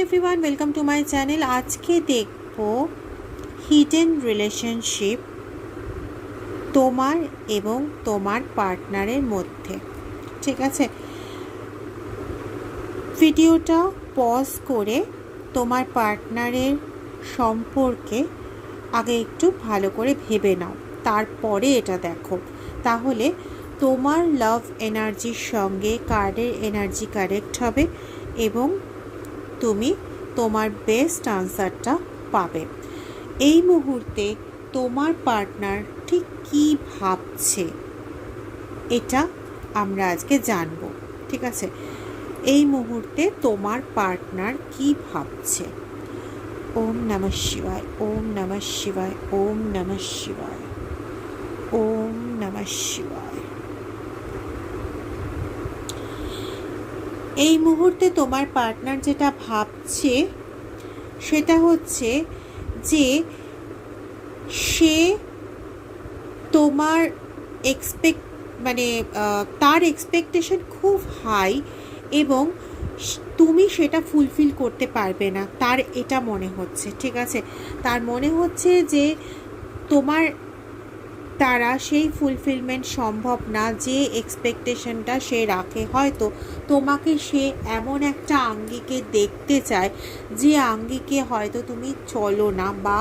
Everyone, welcome to my channel. आज के देखो हिडन रिलेशनशिप তোমার এবং তোমার পার্টনারের মধ্যে। ঠিক আছে, ভিডিওটা পজ করে তোমার পার্টনারের সম্পর্কে আগে একটু ভালো করে ভেবে নাও, তারপরে এটা দেখো। তাহলে তোমার লাভ এনার্জির সঙ্গে কার্ডের এনার্জি কারেক্ট হবে এবং তুমি তোমার বেস্ট আনসারটা পাবে। এই মুহূর্তে তোমার পার্টনার ঠিক কী ভাবছে এটা আমরা আজকে জানব। ঠিক আছে, এই মুহূর্তে তোমার পার্টনার কি ভাবছে। ওম নমঃ শিবায়, ওম নমঃ শিবায়, ওম নমঃ শিবায়, ওম নমঃ শিবায়। এই মুহূর্তে তোমার পার্টনার যেটা ভাবছে সেটা হচ্ছে যে সে তোমার তার এক্সপেকটেশন খুব হাই এবং তুমি সেটা ফুলফিল করতে পারবে না, তার এটা মনে হচ্ছে। ঠিক আছে, তার মনে হচ্ছে যে তোমার তারা সেই ফুলফিলমেন্ট সম্ভব না যে এক্সপেকটেশনটা সে রাখে। হয়তো তোমাকে সে এমন একটা আঙ্গিকে দেখতে চায় যে আঙ্গিকে হয়তো তুমি চলো না, বা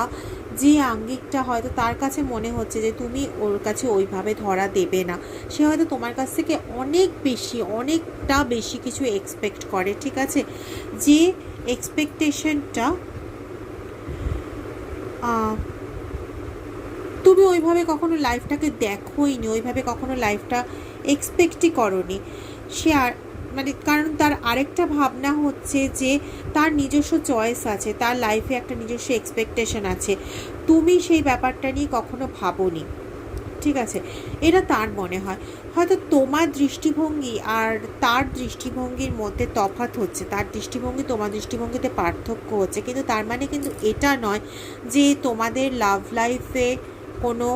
যে আঙ্গিকটা হয়তো তার কাছে মনে হচ্ছে যে তুমি ওর কাছে ওইভাবে ধরা দেবে না। সে হয়তো তোমার কাছ থেকে অনেকটা বেশি কিছু এক্সপেক্ট করে। ঠিক আছে, যে এক্সপেকটেশনটা তুমি ওইভাবে কখনো লাইফটাকে দেখোইনি, ওইভাবে কখনো লাইফটা এক্সপেক্টই করোনি। সে আর কারণ তার আরেকটা ভাবনা হচ্ছে যে তার নিজস্ব চয়েস আছে, তার লাইফে একটা নিজস্ব এক্সপেকটেশন আছে, তুমি সেই ব্যাপারটা নিয়ে কখনো ভাবোনি। ঠিক আছে, এটা তার মনে হয়। হয়তো তোমার দৃষ্টিভঙ্গি আর তার দৃষ্টিভঙ্গির মধ্যে তফাৎ হচ্ছে, তার দৃষ্টিভঙ্গি তোমার দৃষ্টিভঙ্গিতে পার্থক্য হচ্ছে, কিন্তু তার মানে কিন্তু এটা নয় যে তোমাদের লাভ লাইফে কোনো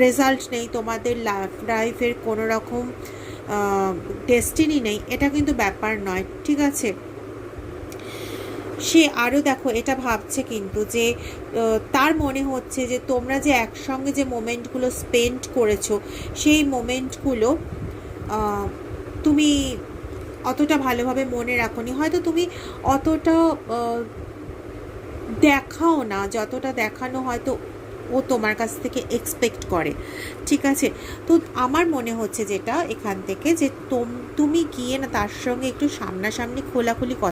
রেজাল্ট নেই, তোমাদের লাভ লাইফের কোনো রকম ডেস্টিনি নেই, এটা কিন্তু ব্যাপার নয়। ঠিক আছে, সে আরও দেখো এটা ভাবছে কিন্তু যে তার মনে হচ্ছে যে তোমরা যে একসঙ্গে যে মোমেন্টগুলো স্পেন্ড করেছো সেই মোমেন্টগুলো তুমি অতটা ভালোভাবে মনে রাখোনি, হয়তো তুমি অতটা দেখাও না যতটা দেখানো হয়তো ও তোমার কাছ থেকে এক্সপেক্ট করে। ঠিক আছে, তো আমার মনে হচ্ছে যেটা এখান থেকে যে তুমি গিয়ে না তার সঙ্গে একটু সামনাসামনি খোলাখুলি